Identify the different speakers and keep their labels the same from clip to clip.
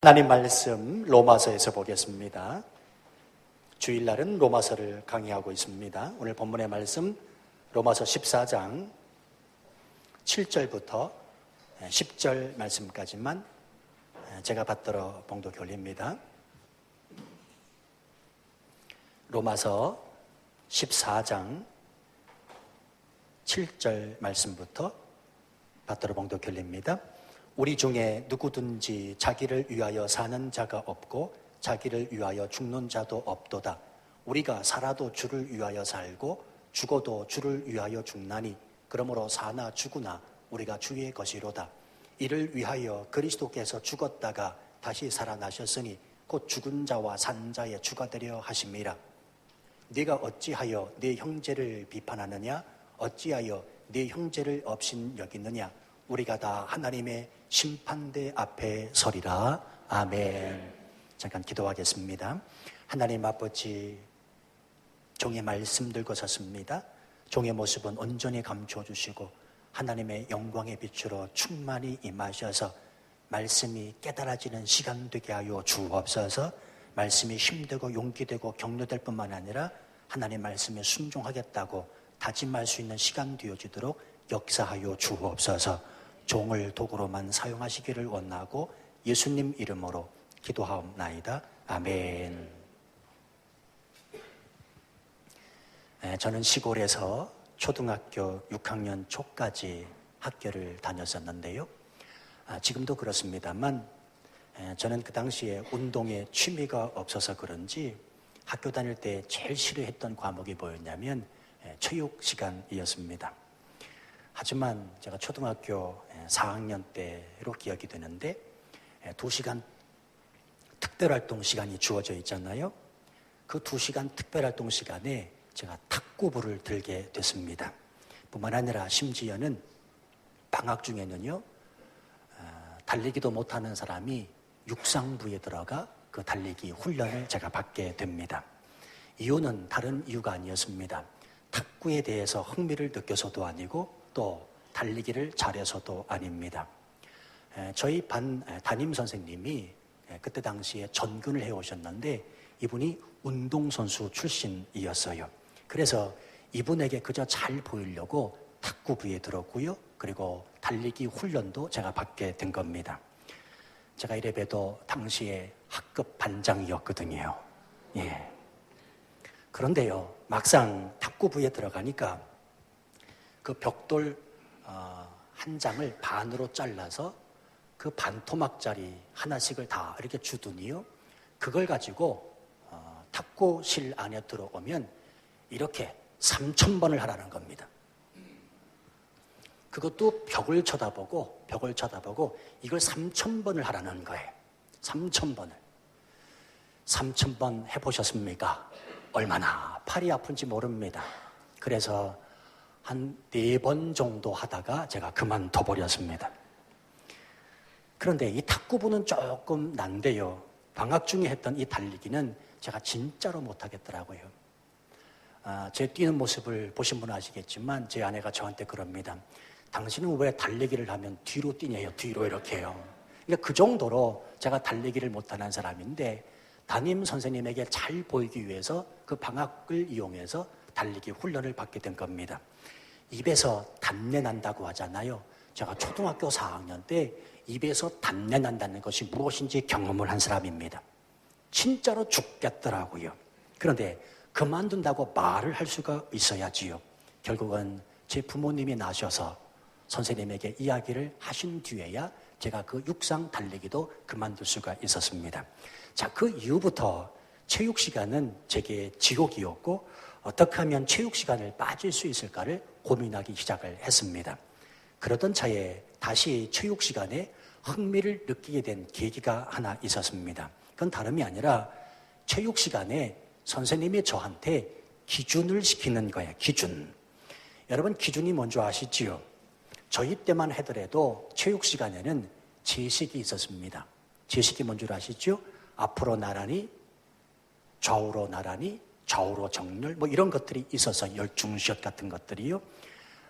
Speaker 1: 하나님 말씀 로마서에서 보겠습니다. 주일날은 로마서를 강의하고 있습니다. 오늘 본문의 말씀 로마서 14장 7절부터 10절 말씀까지만 제가 받들어 봉독해 올립니다. 로마서 14장 7절 말씀부터 받들어 봉독해 올립니다. 우리 중에 누구든지 자기를 위하여 사는 자가 없고 자기를 위하여 죽는 자도 없도다. 우리가 살아도 주를 위하여 살고 죽어도 주를 위하여 죽나니 그러므로 사나 죽으나 우리가 주의 것이로다. 이를 위하여 그리스도께서 죽었다가 다시 살아나셨으니 곧 죽은 자와 산 자의 주가 되려 하심이라. 네가 어찌하여 네 형제를 비판하느냐? 어찌하여 네 형제를 업신 여기느냐? 우리가 다 하나님의 심판대 앞에 서리라. 아멘. 잠깐 기도하겠습니다. 하나님 아버지, 종의 말씀 들고 섰습니다. 종의 모습은 온전히 감추어 주시고 하나님의 영광의 빛으로 충만히 임하셔서 말씀이 깨달아지는 시간 되게 하여 주옵소서. 말씀이 힘되고 용기되고 격려될 뿐만 아니라 하나님 말씀에 순종하겠다고 다짐할 수 있는 시간 되어지도록 역사하여 주옵소서. 종을 도구로만 사용하시기를 원하고 예수님 이름으로 기도하옵나이다. 아멘. 저는 시골에서 초등학교 6학년 초까지 학교를 다녔었는데요. 지금도 그렇습니다만 저는 그 당시에 운동에 취미가 없어서 그런지 학교 다닐 때 제일 싫어했던 과목이 뭐였냐면 체육 시간이었습니다. 하지만 제가 초등학교 4학년 때로 기억이 되는데 2시간 특별활동 시간이 주어져 있잖아요. 그 2시간 특별활동 시간에 제가 탁구부를 들게 됐습니다. 뿐만 아니라 심지어는 방학 중에는요, 달리기도 못하는 사람이 육상부에 들어가 그 달리기 훈련을 제가 받게 됩니다. 이유는 다른 이유가 아니었습니다. 탁구에 대해서 흥미를 느껴서도 아니고 또 달리기를 잘해서도 아닙니다. 저희 반 담임 선생님이 그때 당시에 전근을 해오셨는데 이분이 운동선수 출신이었어요. 그래서 이분에게 그저 잘 보이려고 탁구부에 들었고요. 그리고 달리기 훈련도 제가 받게 된 겁니다. 제가 이래봬도 당시에 학급 반장이었거든요. 예. 그런데요, 막상 탁구부에 들어가니까 그 벽돌 한 장을 반으로 잘라서 그 반토막짜리 하나씩을 다 이렇게 주더니요, 그걸 가지고 탁구실 안에 들어오면 이렇게 3,000번을 하라는 겁니다. 그것도 벽을 쳐다보고 이걸 3,000번을 하라는 거예요. 3,000번을. 3,000번 해보셨습니까? 얼마나 팔이 아픈지 모릅니다. 그래서 한 4번 정도 하다가 제가 그만둬버렸습니다. 그런데 이 탁구부는 조금 난데요. 방학 중에 했던 이 달리기는 제가 진짜로 못하겠더라고요. 제 뛰는 모습을 보신 분은 아시겠지만 제 아내가 저한테 그럽니다. 당신은 왜 달리기를 하면 뒤로 뛰냐요? 뒤로 이렇게 해요. 그러니까 그 정도로 제가 달리기를 못하는 사람인데 담임 선생님에게 잘 보이기 위해서 그 방학을 이용해서 달리기 훈련을 받게 된 겁니다. 입에서 단내 난다고 하잖아요. 제가 초등학교 4학년 때 입에서 단내 난다는 것이 무엇인지 경험을 한 사람입니다. 진짜로 죽겠더라고요. 그런데 그만둔다고 말을 할 수가 있어야지요. 결국은 제 부모님이 나셔서 선생님에게 이야기를 하신 뒤에야 제가 그 육상 달리기도 그만둘 수가 있었습니다. 자, 그 이후부터 체육 시간은 제게 지옥이었고 어떻게 하면 체육 시간을 빠질 수 있을까를 고민하기 시작을 했습니다. 그러던 차에 다시 체육 시간에 흥미를 느끼게 된 계기가 하나 있었습니다. 그건 다름이 아니라 체육 시간에 선생님이 저한테 기준을 시키는 거예요. 기준. 여러분, 기준이 뭔지 아시지요? 저희 때만 하더라도 체육 시간에는 제식이 있었습니다. 제식이 뭔 줄 아시죠? 앞으로 나란히, 좌우로 나란히, 좌우로 정렬, 뭐 이런 것들이 있어서 열중시ot 같은 것들이요.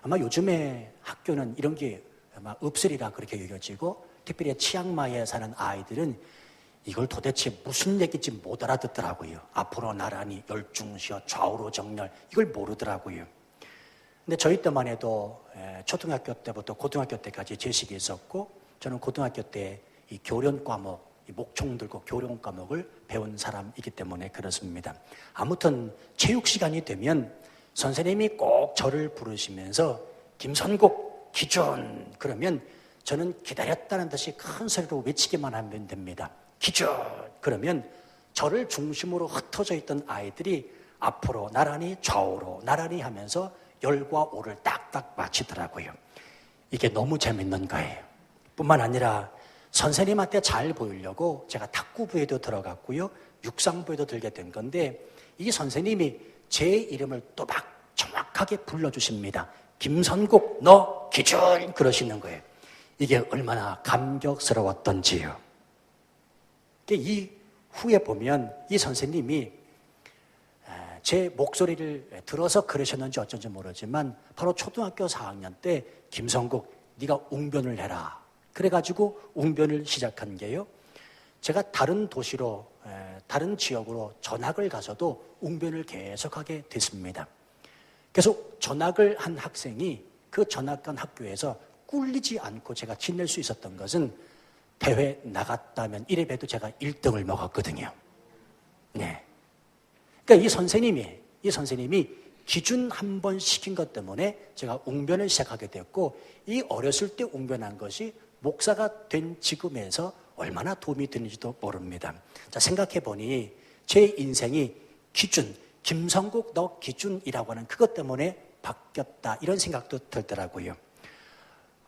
Speaker 1: 아마 요즘에 학교는 이런 게 아마 없으리라 그렇게 여겨지고 특별히 치앙마이에 사는 아이들은 이걸 도대체 무슨 얘기인지 못 알아듣더라고요. 앞으로 나란히 열중시어 좌우로 정렬, 이걸 모르더라고요. 근데 저희 때만 해도 초등학교 때부터 고등학교 때까지 제식이 있었고, 저는 고등학교 때 이 교련 과목, 이 목총 들고 교련 과목을 배운 사람이기 때문에 그렇습니다. 아무튼 체육 시간이 되면 선생님이 꼭 저를 부르시면서 김선국 기준, 그러면 저는 기다렸다는 듯이 큰 소리로 외치기만 하면 됩니다. 기준! 그러면 저를 중심으로 흩어져 있던 아이들이 앞으로 나란히 좌우로 나란히 하면서 열과 오를 딱딱 맞추더라고요. 이게 너무 재밌는 거예요. 뿐만 아니라 선생님한테 잘 보이려고 제가 탁구부에도 들어갔고요, 육상부에도 들게 된 건데, 이 선생님이 제 이름을 또 막 정확하게 불러주십니다. 김선국, 너 기준! 그러시는 거예요. 이게 얼마나 감격스러웠던지요. 이 후에 보면 이 선생님이 제 목소리를 들어서 그러셨는지 어쩐지 모르지만 바로 초등학교 4학년 때 김성국, 네가 웅변을 해라. 그래가지고 웅변을 시작한 게요, 제가 다른 도시로, 다른 지역으로 전학을 가서도 웅변을 계속하게 됐습니다. 그래서 전학을 한 학생이 그 전학 간 학교에서 꿀리지 않고 제가 지낼 수 있었던 것은 대회 나갔다면 1회에도 제가 1등을 먹었거든요. 네. 그러니까 이 선생님이 기준 한 번 시킨 것 때문에 제가 웅변을 시작하게 됐고, 이 어렸을 때 웅변한 것이 목사가 된 지금에서 얼마나 도움이 되는지도 모릅니다. 자, 생각해 보니 제 인생이 기준, 김성국 너 기준이라고 하는 그것 때문에 바뀌었다, 이런 생각도 들더라고요.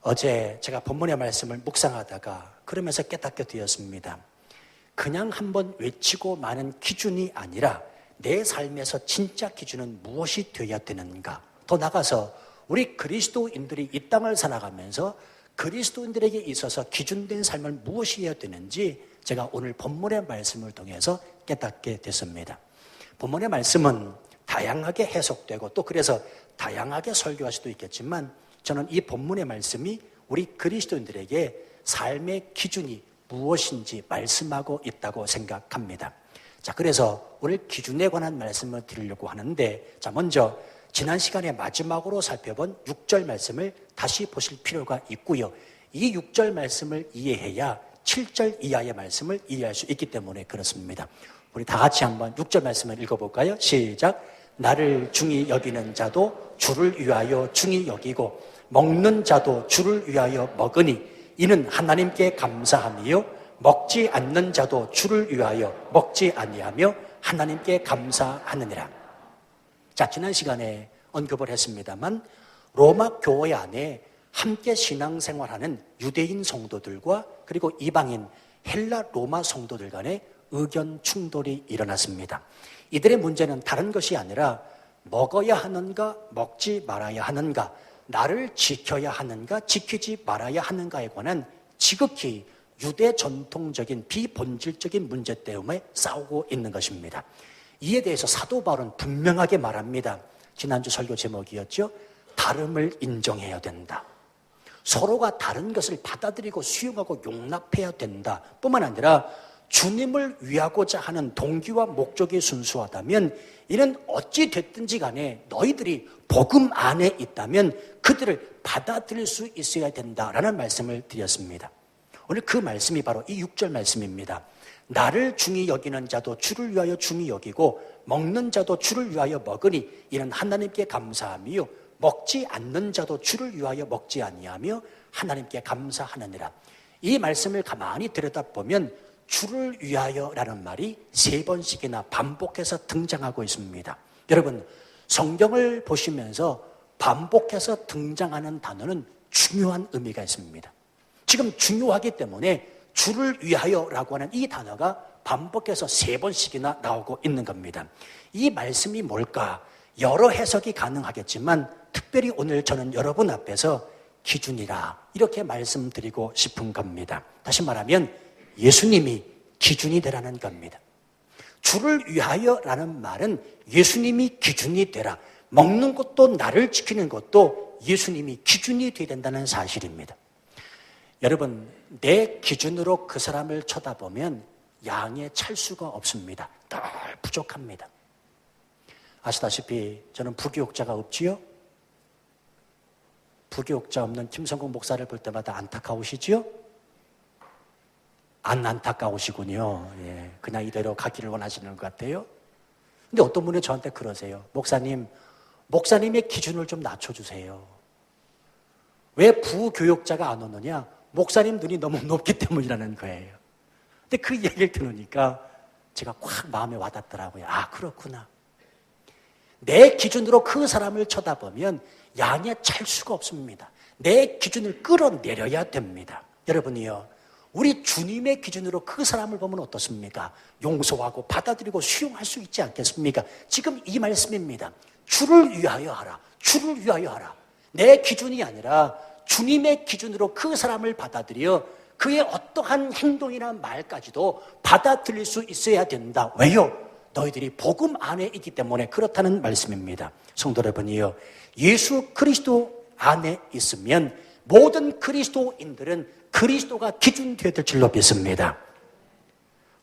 Speaker 1: 어제 제가 본문의 말씀을 묵상하다가 그러면서 깨닫게 되었습니다. 그냥 한번 외치고 마는 기준이 아니라 내 삶에서 진짜 기준은 무엇이 되어야 되는가? 더 나아가서 우리 그리스도인들이 이 땅을 살아가면서 그리스도인들에게 있어서 기준된 삶을 무엇이 해야 되는지 제가 오늘 본문의 말씀을 통해서 깨닫게 됐습니다. 본문의 말씀은 다양하게 해석되고 또 그래서 다양하게 설교할 수도 있겠지만, 저는 이 본문의 말씀이 우리 그리스도인들에게 삶의 기준이 무엇인지 말씀하고 있다고 생각합니다. 자, 그래서 오늘 기준에 관한 말씀을 드리려고 하는데, 자, 먼저 지난 시간에 마지막으로 살펴본 6절 말씀을 다시 보실 필요가 있고요. 이 6절 말씀을 이해해야 7절 이하의 말씀을 이해할 수 있기 때문에 그렇습니다. 우리 다 같이 한번 6절 말씀을 읽어볼까요? 시작. 나를 중히 여기는 자도 주를 위하여 중히 여기고 먹는 자도 주를 위하여 먹으니 이는 하나님께 감사함이요 먹지 않는 자도 주를 위하여 먹지 아니하며 하나님께 감사하느니라. 자, 지난 시간에 언급을 했습니다만 로마 교회 안에 함께 신앙생활하는 유대인 성도들과 그리고 이방인 헬라 로마 성도들 간의 의견 충돌이 일어났습니다. 이들의 문제는 다른 것이 아니라 먹어야 하는가 먹지 말아야 하는가, 나를 지켜야 하는가 지키지 말아야 하는가에 관한 지극히 유대 전통적인 비본질적인 문제 때문에 싸우고 있는 것입니다. 이에 대해서 사도 바울은 분명하게 말합니다. 지난주 설교 제목이었죠. 다름을 인정해야 된다. 서로가 다른 것을 받아들이고 수용하고 용납해야 된다. 뿐만 아니라 주님을 위하고자 하는 동기와 목적이 순수하다면 이는 어찌 됐든지 간에 너희들이 복음 안에 있다면 그들을 받아들일 수 있어야 된다라는 말씀을 드렸습니다. 오늘 그 말씀이 바로 이 6절 말씀입니다. 나를 중히 여기는 자도 주를 위하여 중히 여기고 먹는 자도 주를 위하여 먹으니 이는 하나님께 감사함이요 먹지 않는 자도 주를 위하여 먹지 아니하며 하나님께 감사하느니라. 이 말씀을 가만히 들여다보면 주를 위하여라는 말이 3번씩이나 반복해서 등장하고 있습니다. 여러분, 성경을 보시면서 반복해서 등장하는 단어는 중요한 의미가 있습니다. 지금 중요하기 때문에 주를 위하여라고 하는 이 단어가 반복해서 3번씩이나 나오고 있는 겁니다. 이 말씀이 뭘까? 여러 해석이 가능하겠지만 특별히 오늘 저는 여러분 앞에서 기준이라 이렇게 말씀드리고 싶은 겁니다. 다시 말하면 예수님이 기준이 되라는 겁니다. 주를 위하여라는 말은 예수님이 기준이 되라. 먹는 것도 나를 지키는 것도 예수님이 기준이 되어야 된다는 사실입니다. 여러분, 내 기준으로 그 사람을 쳐다보면 양에 찰 수가 없습니다. 늘 부족합니다. 아시다시피 저는 부교육자가 없지요? 부교육자 없는 김성국 목사를 볼 때마다 안타까우시지요? 안 안타까우시군요. 예, 그냥 이대로 가기를 원하시는 것 같아요. 근데 어떤 분이 저한테 그러세요. 목사님의 기준을 좀 낮춰주세요. 왜 부교육자가 안 오느냐? 목사님 눈이 너무 높기 때문이라는 거예요. 근데 그 얘기를 들으니까 제가 확 마음에 와닿더라고요. 아, 그렇구나. 내 기준으로 그 사람을 쳐다보면 양에 찰 수가 없습니다. 내 기준을 끌어내려야 됩니다. 여러분이요, 우리 주님의 기준으로 그 사람을 보면 어떻습니까? 용서하고 받아들이고 수용할 수 있지 않겠습니까? 지금 이 말씀입니다. 주를 위하여 하라. 주를 위하여 하라. 내 기준이 아니라 주님의 기준으로 그 사람을 받아들여 그의 어떠한 행동이나 말까지도 받아들일 수 있어야 된다. 왜요? 너희들이 복음 안에 있기 때문에 그렇다는 말씀입니다. 성도 여러분이요, 예수 그리스도 안에 있으면 모든 그리스도인들은 그리스도가 기준되어야 될 줄로 믿습니다.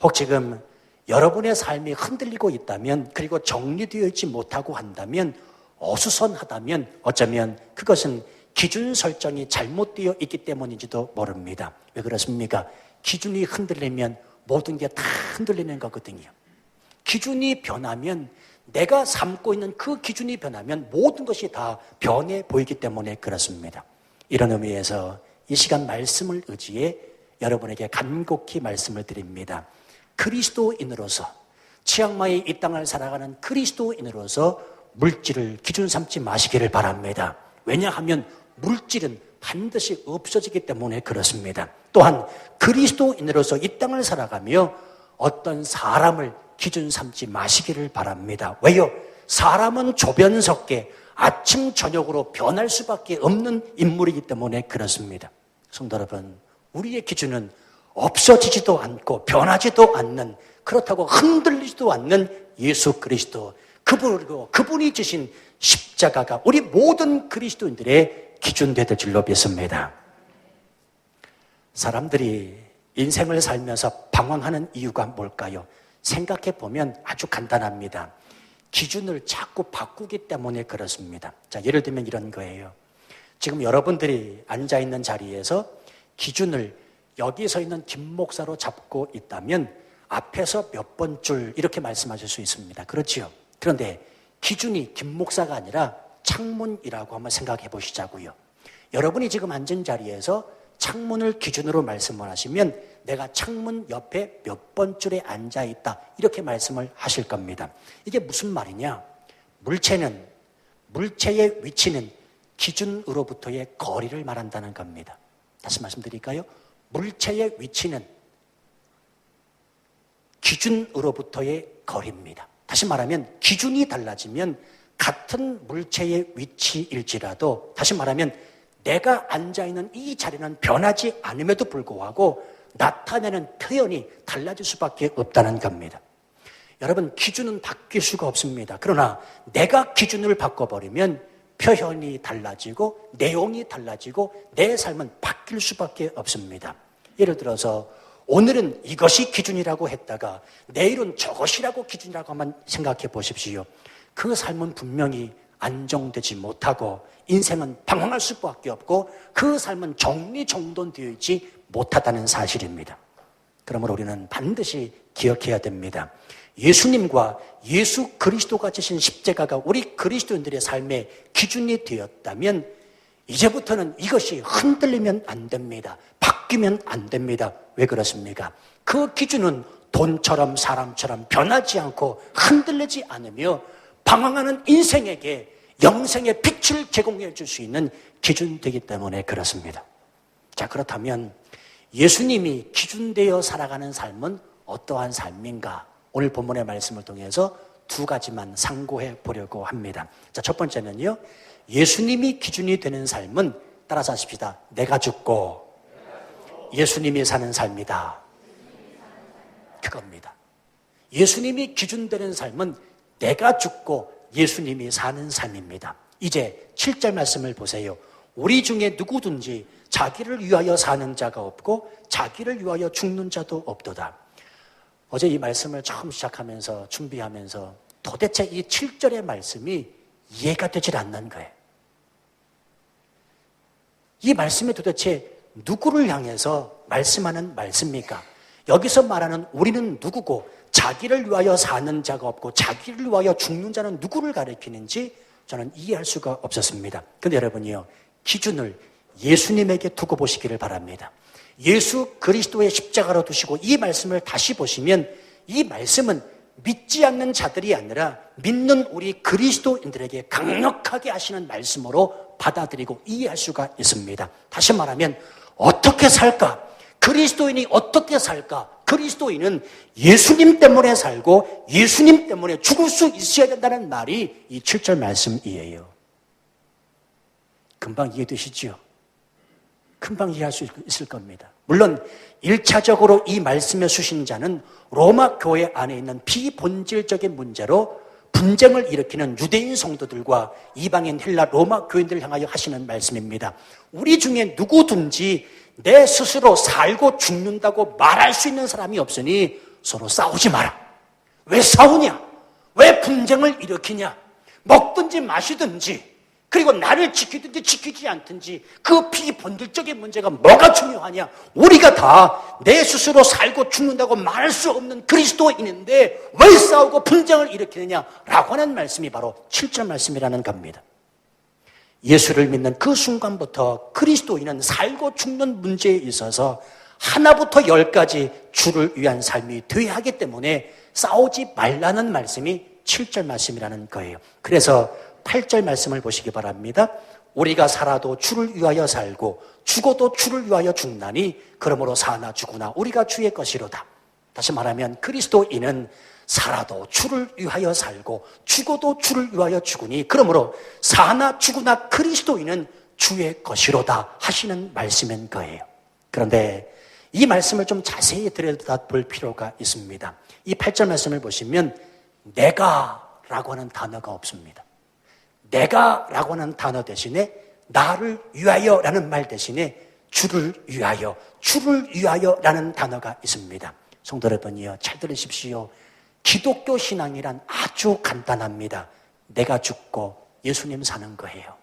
Speaker 1: 혹 지금 여러분의 삶이 흔들리고 있다면, 그리고 정리되어 있지 못하고 한다면, 어수선하다면 어쩌면 그것은 기준 설정이 잘못되어 있기 때문인지도 모릅니다. 왜 그렇습니까? 기준이 흔들리면 모든 게 다 흔들리는 거거든요. 기준이 변하면, 내가 삼고 있는 그 기준이 변하면 모든 것이 다 변해 보이기 때문에 그렇습니다. 이런 의미에서 이 시간 말씀을 의지해 여러분에게 간곡히 말씀을 드립니다. 그리스도인으로서, 치앙마이 이 땅을 살아가는 그리스도인으로서 물질을 기준 삼지 마시기를 바랍니다. 왜냐하면 물질은 반드시 없어지기 때문에 그렇습니다. 또한 그리스도인으로서 이 땅을 살아가며 어떤 사람을 기준 삼지 마시기를 바랍니다. 왜요? 사람은 조변석계, 아침 저녁으로 변할 수밖에 없는 인물이기 때문에 그렇습니다. 성도 여러분, 우리의 기준은 없어지지도 않고 변하지도 않는, 그렇다고 흔들리지도 않는 예수 그리스도, 그분이 지신 십자가가 우리 모든 그리스도인들의 기준 될 줄로 믿습니다. 사람들이 인생을 살면서 방황하는 이유가 뭘까요? 생각해 보면 아주 간단합니다. 기준을 자꾸 바꾸기 때문에 그렇습니다. 자, 예를 들면 이런 거예요. 지금 여러분들이 앉아있는 자리에서 기준을 여기 서 있는 김 목사로 잡고 있다면 앞에서 몇 번 줄 이렇게 말씀하실 수 있습니다. 그렇지요? 그런데 기준이 김 목사가 아니라 창문이라고 한번 생각해 보시자고요. 여러분이 지금 앉은 자리에서 창문을 기준으로 말씀을 하시면 내가 창문 옆에 몇 번 줄에 앉아있다 이렇게 말씀을 하실 겁니다. 이게 무슨 말이냐? 물체의 위치는 기준으로부터의 거리를 말한다는 겁니다. 다시 말씀드릴까요? 물체의 위치는 기준으로부터의 거리입니다. 다시 말하면 기준이 달라지면 같은 물체의 위치일지라도, 다시 말하면 내가 앉아있는 이 자리는 변하지 않음에도 불구하고 나타내는 표현이 달라질 수밖에 없다는 겁니다. 여러분, 기준은 바뀔 수가 없습니다. 그러나 내가 기준을 바꿔버리면 표현이 달라지고 내용이 달라지고 내 삶은 바뀔 수밖에 없습니다. 예를 들어서 오늘은 이것이 기준이라고 했다가 내일은 저것이라고 기준이라고 한번 생각해 보십시오. 그 삶은 분명히 안정되지 못하고 인생은 방황할 수밖에 없고 그 삶은 정리정돈되어 있지 못하다는 사실입니다. 그러므로 우리는 반드시 기억해야 됩니다. 예수님과 예수 그리스도가 지신 십자가가 우리 그리스도인들의 삶의 기준이 되었다면 이제부터는 이것이 흔들리면 안 됩니다. 바뀌면 안 됩니다. 왜 그렇습니까? 그 기준은 돈처럼 사람처럼 변하지 않고 흔들리지 않으며 방황하는 인생에게 영생의 빛을 제공해 줄 수 있는 기준되기 때문에 그렇습니다. 자, 그렇다면 예수님이 기준되어 살아가는 삶은 어떠한 삶인가? 오늘 본문의 말씀을 통해서 두 가지만 상고해 보려고 합니다. 자, 첫 번째는요, 예수님이 기준이 되는 삶은, 따라서 하십시다. 내가 죽고 예수님이 사는 삶이다. 그겁니다. 예수님이 기준되는 삶은 내가 죽고 예수님이 사는 삶입니다. 이제 7절 말씀을 보세요. 우리 중에 어제 이 말씀을 처음 시작하면서 준비하면서 도대체 이 7절의 말씀이 이해가 되질 않는 거예요. 이 말씀이 도대체 누구를 향해서 말씀하는 말씀입니까? 여기서 말하는 우리는 누구고 자기를 위하여 사는 자가 없고 자기를 위하여 죽는 자는 누구를 가리키는지 저는 이해할 수가 없었습니다. 그런데 여러분이요, 기준을 예수님에게 두고 보시기를 바랍니다. 예수 그리스도의 십자가로 두시고 이 말씀을 다시 보시면 이 말씀은 믿지 않는 자들이 아니라 믿는 우리 그리스도인들에게 강력하게 하시는 말씀으로 받아들이고 이해할 수가 있습니다. 다시 말하면 어떻게 살까? 그리스도인이 어떻게 살까? 그리스도인은 예수님 때문에 살고 예수님 때문에 죽을 수 있어야 된다는 말이 이 7절 말씀이에요. 금방 이해되시죠? 금방 이해할 수 있을 겁니다. 물론 1차적으로 이 말씀의 수신자는 로마 교회 안에 있는 비본질적인 문제로 분쟁을 일으키는 유대인 성도들과 이방인 헬라 로마 교인들을 향하여 하시는 말씀입니다. 우리 중에 누구든지 내 스스로 살고 죽는다고 말할 수 있는 사람이 없으니 서로 싸우지 마라. 왜 싸우냐? 왜 분쟁을 일으키냐? 먹든지 마시든지 그리고 나를 지키든지 지키지 않든지 그 비본질적인 문제가 뭐가 중요하냐? 우리가 다 내 스스로 살고 죽는다고 말할 수 없는 그리스도인인데 왜 싸우고 분쟁을 일으키느냐라고 하는 말씀이 바로 7절 말씀이라는 겁니다. 예수를 믿는 그 순간부터 그리스도인은 살고 죽는 문제에 있어서 하나부터 10까지 주를 위한 삶이 되어야 하기 때문에 싸우지 말라는 말씀이 7절 말씀이라는 거예요. 그래서 8절 말씀을 보시기 바랍니다. 우리가 살아도 주를 위하여 살고 죽어도 주를 위하여 죽나니 그러므로 사나 죽으나 우리가 주의 것이로다. 다시 말하면 그리스도인은 살아도 주를 위하여 살고 죽어도 주를 위하여 죽으니 그러므로 사나 죽으나 그리스도인은 주의 것이로다 하시는 말씀인 거예요. 그런데 이 말씀을 좀 자세히 들여다볼 필요가 있습니다. 이 8절 말씀을 보시면 내가라고 하는 단어가 없습니다. 내가라고 하는 단어 대신에 나를 위하여라는 말 대신에 주를 위하여라는 단어가 있습니다. 성도 여러분이요, 잘 들으십시오. 기독교 신앙이란 아주 간단합니다. 내가 죽고 예수님 사는 거예요.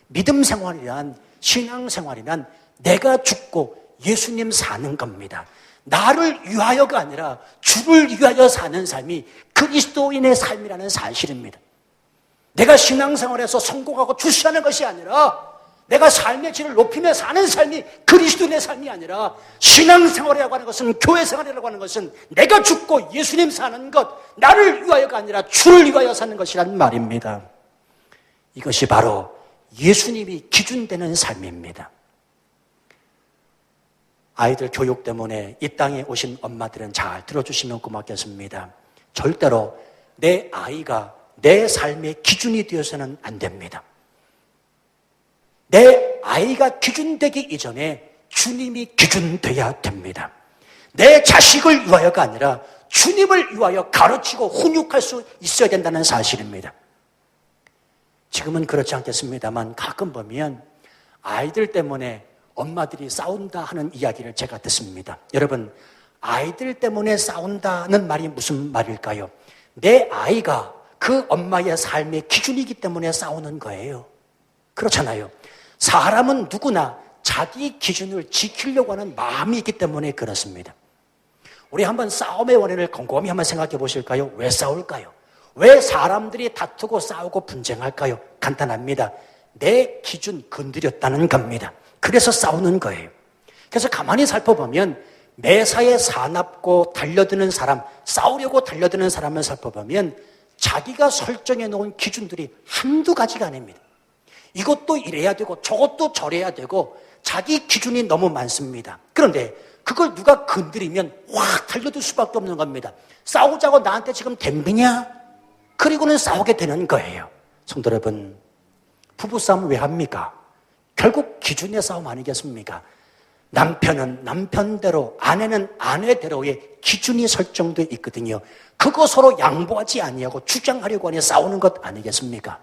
Speaker 1: 믿음 생활이란, 신앙 생활이란 내가 죽고 예수님 사는 겁니다. 나를 위하여가 아니라 주를 위하여 사는 삶이 그리스도인의 삶이라는 사실입니다. 내가 신앙생활에서 성공하고 출세하는 것이 아니라 내가 삶의 질을 높이며 사는 삶이 그리스도인의 삶이 아니라 신앙생활이라고 하는 것은, 교회생활이라고 하는 것은 내가 죽고 예수님 사는 것, 나를 위하여가 아니라 주를 위하여 사는 것이라는 말입니다. 이것이 바로 예수님이 기준되는 삶입니다. 아이들 교육 때문에 이 땅에 오신 엄마들은 잘 들어주시면 고맙겠습니다. 절대로 내 아이가 내 삶의 기준이 되어서는 안 됩니다. 내 아이가 기준되기 이전에 주님이 기준돼야 됩니다. 내 자식을 위하여가 아니라 주님을 위하여 가르치고 훈육할 수 있어야 된다는 사실입니다. 지금은 그렇지 않겠습니다만 가끔 보면 아이들 때문에 엄마들이 싸운다 하는 이야기를 제가 듣습니다. 여러분, 아이들 때문에 싸운다는 말이 무슨 말일까요? 내 아이가 그 엄마의 삶의 기준이기 때문에 싸우는 거예요. 그렇잖아요. 사람은 누구나 자기 기준을 지키려고 하는 마음이 있기 때문에 그렇습니다. 우리 한번 싸움의 원인을 곰곰이 한번 생각해 보실까요? 왜 싸울까요? 왜 사람들이 다투고 싸우고 분쟁할까요? 간단합니다. 내 기준 건드렸다는 겁니다. 그래서 싸우는 거예요. 그래서 가만히 살펴보면 매사에 사납고 달려드는 사람, 싸우려고 달려드는 사람을 살펴보면 자기가 설정해 놓은 기준들이 한두 가지가 아닙니다. 이것도 이래야 되고 저것도 저래야 되고 자기 기준이 너무 많습니다. 그런데 그걸 누가 건드리면 확 달려들 수밖에 없는 겁니다. 싸우자고 나한테 지금 덤비냐? 그리고는 싸우게 되는 거예요. 성도 여러분, 부부싸움 왜 합니까? 결국 기준의 싸움 아니겠습니까? 남편은 남편대로, 아내는 아내대로의 기준이 설정되어 있거든요. 그거 서로 양보하지 아니하고 주장하려고 하니 싸우는 것 아니겠습니까?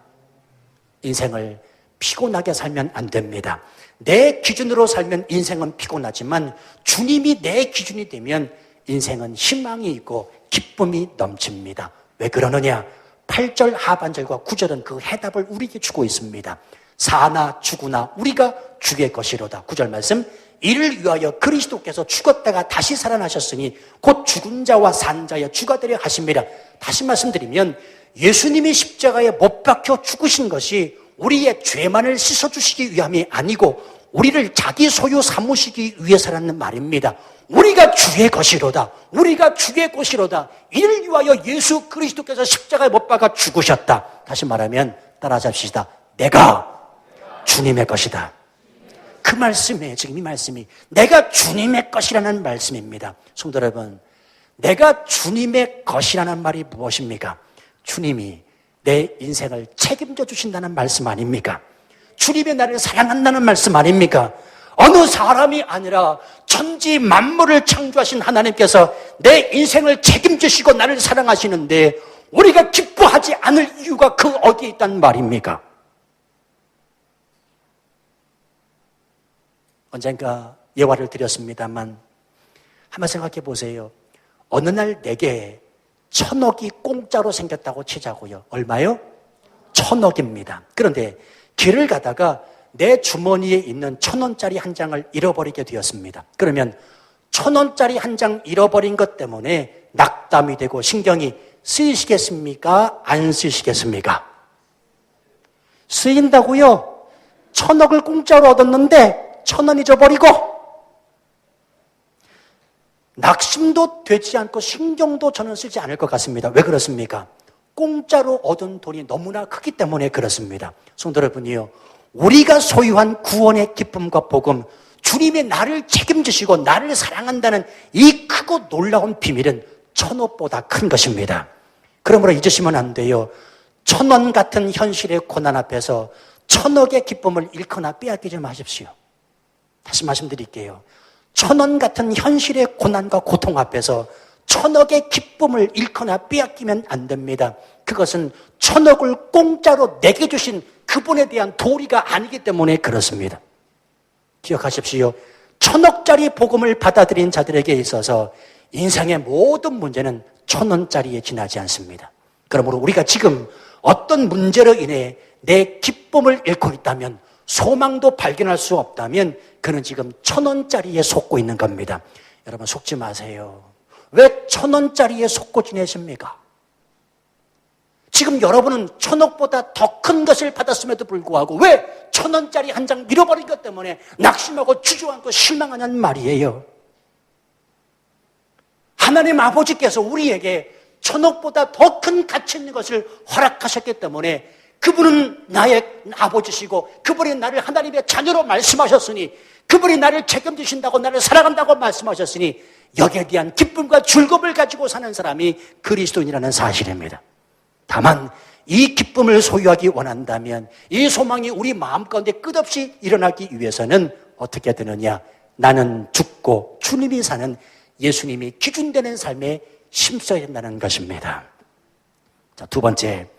Speaker 1: 인생을 피곤하게 살면 안 됩니다. 내 기준으로 살면 인생은 피곤하지만 주님이 내 기준이 되면 인생은 희망이 있고 기쁨이 넘칩니다. 왜 그러느냐? 8절 하반절과 9절은 그 해답을 우리에게 주고 있습니다. 사나 죽으나 우리가 주의 것이로다. 9절 말씀, 이를 위하여 그리스도께서 죽었다가 다시 살아나셨으니 곧 죽은 자와 산 자여 주가 되려 하십니다. 다시 말씀드리면 예수님이 십자가에 못 박혀 죽으신 것이 우리의 죄만을 씻어주시기 위함이 아니고 우리를 자기 소유 삼으시기 위해서라는 말입니다. 우리가 주의 것이로다. 우리가 주의 것이로다. 이를 위하여 예수 그리스도께서 십자가에 못 박아 죽으셨다. 다시 말하면 따라 잡시다. 내가 주님의 것이다. 그 말씀이에요. 지금 이 말씀이 내가 주님의 것이라는 말씀입니다. 성도 여러분, 내가 주님의 것이라는 말이 무엇입니까? 주님이 내 인생을 책임져 주신다는 말씀 아닙니까? 주님이 나를 사랑한다는 말씀 아닙니까? 어느 사람이 아니라 천지 만물을 창조하신 하나님께서 내 인생을 책임지시고 나를 사랑하시는데 우리가 기뻐하지 않을 이유가 그 어디에 있다는 말입니까? 언젠가 예화를 드렸습니다만 한번 생각해 보세요. 어느 날 내게 1,000억이 공짜로 생겼다고 치자고요. 얼마요? 1,000억입니다. 그런데 길을 가다가 내 주머니에 있는 1,000원짜리 한 장을 잃어버리게 되었습니다. 그러면 1,000원짜리 한 장 잃어버린 것 때문에 낙담이 되고 신경이 쓰이시겠습니까? 안 쓰이시겠습니까? 쓰인다고요? 1,000억을 공짜로 얻었는데 1,000원 잊어버리고 낙심도 되지 않고 신경도 저는 쓰지 않을 것 같습니다. 왜 그렇습니까? 공짜로 얻은 돈이 너무나 크기 때문에 그렇습니다. 성도 여러분이요, 우리가 소유한 구원의 기쁨과 복음, 주님이 나를 책임지시고 나를 사랑한다는 이 크고 놀라운 비밀은 1,000억보다 큰 것입니다. 그러므로 잊으시면 안 돼요. 1,000원 같은 현실의 고난 앞에서 1,000억의 기쁨을 잃거나 빼앗기지 마십시오. 다시 말씀드릴게요. 1,000원 같은 현실의 고난과 고통 앞에서 1,000억의 기쁨을 잃거나 빼앗기면 안 됩니다. 그것은 1,000억을 공짜로 내게 주신 그분에 대한 도리가 아니기 때문에 그렇습니다. 기억하십시오. 1,000억짜리 복음을 받아들인 자들에게 있어서 인생의 모든 문제는 1,000원짜리에 지나지 않습니다. 그러므로 우리가 지금 어떤 문제로 인해 내 기쁨을 잃고 있다면, 소망도 발견할 수 없다면 그는 지금 1,000원짜리에 속고 있는 겁니다. 여러분, 속지 마세요. 왜 1,000원짜리에 속고 지내십니까? 지금 여러분은 1,000억보다 더 큰 것을 받았음에도 불구하고 왜 1,000원짜리 한 장 잃어버린 것 때문에 낙심하고 주저앉고 실망하냐는 말이에요. 하나님 아버지께서 우리에게 1,000억보다 더 큰 가치 있는 것을 허락하셨기 때문에 그분은 나의 아버지시고 그분이 나를 하나님의 자녀로 말씀하셨으니, 그분이 나를 책임지신다고, 나를 사랑한다고 말씀하셨으니 여기에 대한 기쁨과 즐거움을 가지고 사는 사람이 그리스도인이라는 사실입니다. 다만 이 기쁨을 소유하기 원한다면, 이 소망이 우리 마음 가운데 끝없이 일어나기 위해서는 어떻게 되느냐? 나는 죽고 주님이 사는 예수님이 기준되는 삶에 힘써야 된다는 것입니다. 자, 두 번째,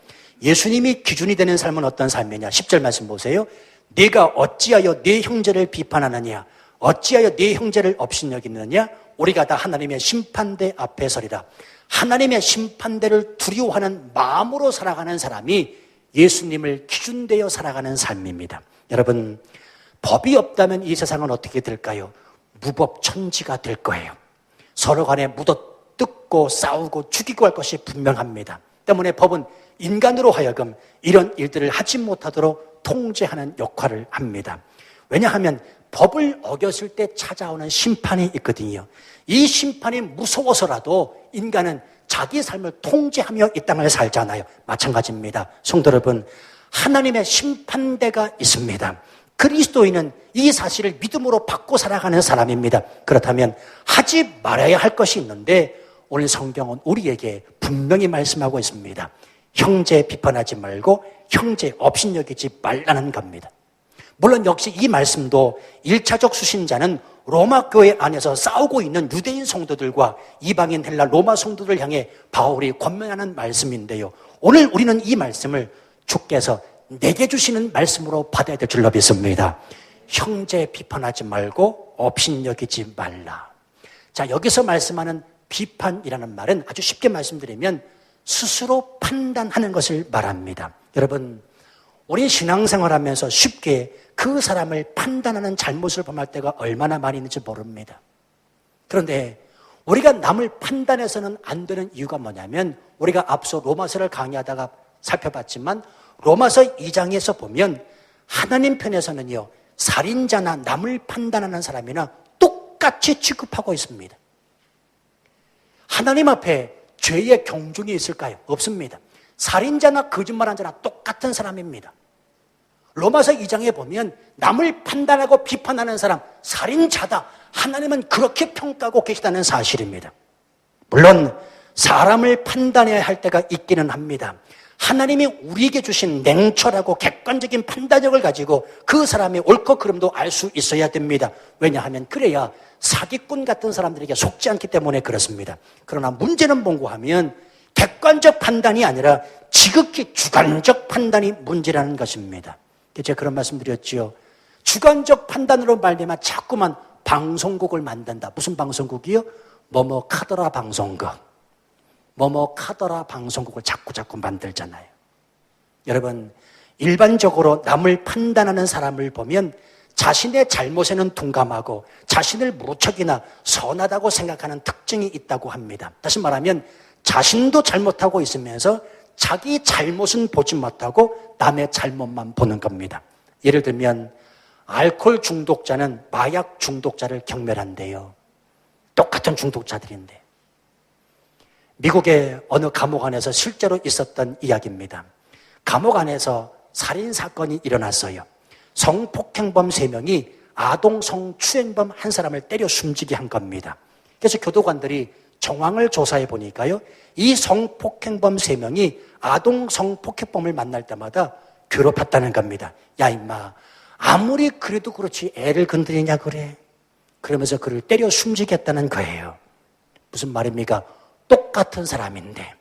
Speaker 1: 예수님이 기준이 되는 삶은 어떤 삶이냐? 10절 말씀 보세요. 네가 어찌하여 네 형제를 비판하느냐? 어찌하여 네 형제를 업신여기느냐? 우리가 다 하나님의 심판대 앞에 서리라. 하나님의 심판대를 두려워하는 마음으로 살아가는 사람이 예수님을 기준되어 살아가는 삶입니다. 여러분, 법이 없다면 이 세상은 어떻게 될까요? 무법천지가 될 거예요. 서로 간에 묻어뜯고 싸우고 죽이고 할 것이 분명합니다. 때문에 법은 인간으로 하여금 이런 일들을 하지 못하도록 통제하는 역할을 합니다. 왜냐하면 법을 어겼을 때 찾아오는 심판이 있거든요. 이 심판이 무서워서라도 인간은 자기 삶을 통제하며 이 땅을 살잖아요. 마찬가지입니다. 성도 여러분, 하나님의 심판대가 있습니다. 그리스도인은 이 사실을 믿음으로 받고 살아가는 사람입니다. 그렇다면 하지 말아야 할 것이 있는데 오늘 성경은 우리에게 분명히 말씀하고 있습니다. 형제 비판하지 말고 형제 업신여기지 말라는 겁니다. 물론 역시 이 말씀도 1차적 수신자는 로마 교회 안에서 싸우고 있는 유대인 성도들과 이방인 헬라 로마 성도들 향해 바울이 권면하는 말씀인데요. 오늘 우리는 이 말씀을 주께서 내게 주시는 말씀으로 받아야 될 줄로 믿습니다. 형제 비판하지 말고 업신여기지 말라. 자, 여기서 말씀하는 비판이라는 말은 아주 쉽게 말씀드리면 스스로 판단하는 것을 말합니다. 여러분, 우리 신앙생활하면서 쉽게 그 사람을 판단하는 잘못을 범할 때가 얼마나 많이 있는지 모릅니다. 그런데 우리가 남을 판단해서는 안 되는 이유가 뭐냐면, 우리가 앞서 로마서를 강의하다가 살펴봤지만 로마서 2장에서 보면 하나님 편에서는요, 살인자나 남을 판단하는 사람이나 똑같이 취급하고 있습니다. 하나님 앞에 죄의 경중이 있을까요? 없습니다. 살인자나 거짓말한 자나 똑같은 사람입니다. 로마서 2장에 보면 남을 판단하고 비판하는 사람, 살인자다, 하나님은 그렇게 평가하고 계시다는 사실입니다. 물론 사람을 판단해야 할 때가 있기는 합니다. 하나님이 우리에게 주신 냉철하고 객관적인 판단력을 가지고 그 사람의 옳고 그름도 알 수 있어야 됩니다. 왜냐하면 그래야 사기꾼 같은 사람들에게 속지 않기 때문에 그렇습니다. 그러나 문제는 뭔고 하면 객관적 판단이 아니라 지극히 주관적 판단이 문제라는 것입니다. 제가 그런 말씀 드렸지요. 주관적 판단으로 말미암아 자꾸만 방송국을 만든다. 무슨 방송국이요? 뭐뭐 카더라 방송국. 뭐뭐 카더라 방송국을 자꾸 만들잖아요. 여러분, 일반적으로 남을 판단하는 사람을 보면 자신의 잘못에는 둔감하고 자신을 무척이나 선하다고 생각하는 특징이 있다고 합니다. 다시 말하면 자신도 잘못하고 있으면서 자기 잘못은 보지 못하고 남의 잘못만 보는 겁니다. 예를 들면 알코올 중독자는 마약 중독자를 경멸한대요. 똑같은 중독자들인데. 미국의 어느 감옥 안에서 실제로 있었던 이야기입니다. 감옥 안에서 살인사건이 일어났어요. 성폭행범 3명이 아동 성추행범 한 사람을 때려 숨지게 한 겁니다. 그래서 교도관들이 정황을 조사해 보니까요, 이 성폭행범 3명이 아동 성폭행범을 만날 때마다 괴롭혔다는 겁니다. 야 임마, 아무리 그래도 그렇지 애를 건드리냐 그래. 그러면서 그를 때려 숨지게 했다는 거예요. 무슨 말입니까? 똑같은 사람인데.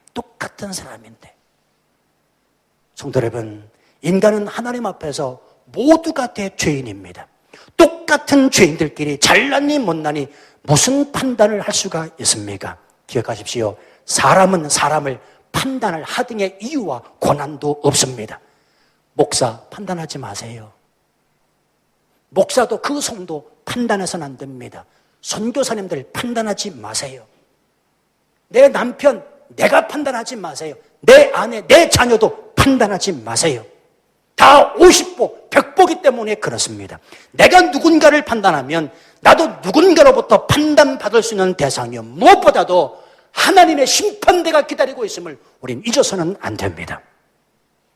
Speaker 1: 성도 여러분, 인간은 하나님 앞에서 모두가 대죄인입니다. 똑같은 죄인들끼리 잘났니 못났니 무슨 판단을 할 수가 있습니까? 기억하십시오. 사람은 사람을 판단을 하등의 이유와 권한도 없습니다. 목사 판단하지 마세요. 목사도 그 성도 판단해서는 안 됩니다. 선교사님들 판단하지 마세요. 내 남편 내가 판단하지 마세요. 내 아내 내 자녀도 판단하지 마세요. 다 50보 100보기 때문에 그렇습니다. 내가 누군가를 판단하면 나도 누군가로부터 판단받을 수 있는 대상이요, 무엇보다도 하나님의 심판대가 기다리고 있음을 우린 잊어서는 안 됩니다.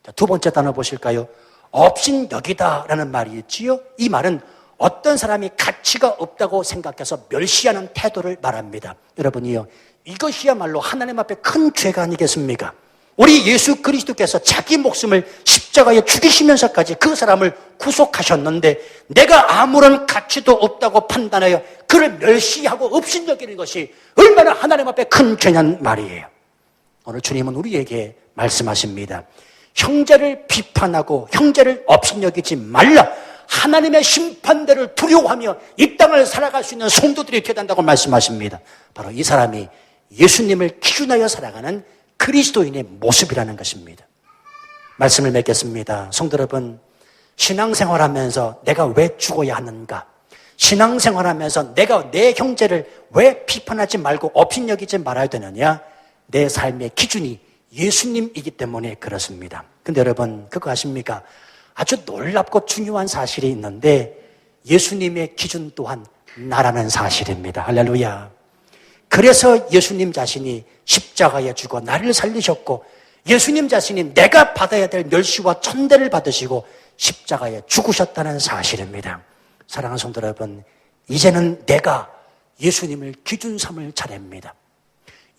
Speaker 1: 자, 두 번째 단어 보실까요? 업신여기다라는 말이 있지요. 이 말은 어떤 사람이 가치가 없다고 생각해서 멸시하는 태도를 말합니다. 여러분이요, 이것이야말로 하나님 앞에 큰 죄가 아니겠습니까? 우리 예수 그리스도께서 자기 목숨을 십자가에 죽이시면서까지 그 사람을 구속하셨는데 내가 아무런 가치도 없다고 판단하여 그를 멸시하고 업신여기는 것이 얼마나 하나님 앞에 큰 죄냐는 말이에요. 오늘 주님은 우리에게 말씀하십니다. 형제를 비판하고 형제를 업신여기지 말라. 하나님의 심판대를 두려워하며 이 땅을 살아갈 수 있는 성도들이 되어야 한다고 말씀하십니다. 바로 이 사람이 예수님을 기준하여 살아가는 그리스도인의 모습이라는 것입니다. 말씀을 맺겠습니다. 성도 여러분, 신앙생활하면서 내가 왜 죽어야 하는가? 신앙생활하면서 내가 내 형제를 왜 비판하지 말고 업신여기지 말아야 되느냐? 내 삶의 기준이 예수님이기 때문에 그렇습니다. 근데 여러분, 그거 아십니까? 아주 놀랍고 중요한 사실이 있는데 예수님의 기준 또한 나라는 사실입니다. 할렐루야. 그래서 예수님 자신이 십자가에 죽어 나를 살리셨고 예수님 자신이 내가 받아야 될 멸시와 천대를 받으시고 십자가에 죽으셨다는 사실입니다. 사랑하는 성도 여러분, 이제는 내가 예수님을 기준 삼을 차례입니다.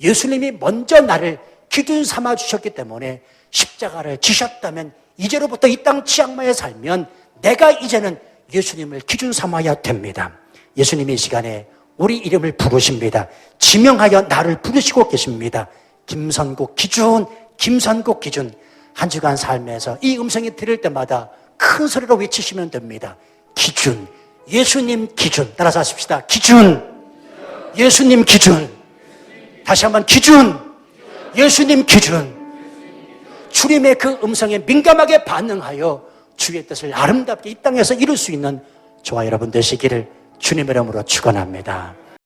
Speaker 1: 예수님이 먼저 나를 기준 삼아 주셨기 때문에 십자가를 지셨다면 이제로부터 이 땅 치악마에 살면 내가 이제는 예수님을 기준 삼아야 됩니다. 예수님이 이 시간에 우리 이름을 부르십니다. 지명하여 나를 부르시고 계십니다. 김선국 기준, 김선국 기준. 한 주간 삶에서 이 음성이 들릴 때마다 큰 소리로 외치시면 됩니다. 기준, 예수님 기준. 따라서 하십시다. 기준, 예수님 기준. 다시 한번 기준. 예수님 기준. 주님의 그 음성에 민감하게 반응하여 주의 뜻을 아름답게 이 땅에서 이룰 수 있는 저와 여러분 되시기를 주님의 이름으로 축원합니다.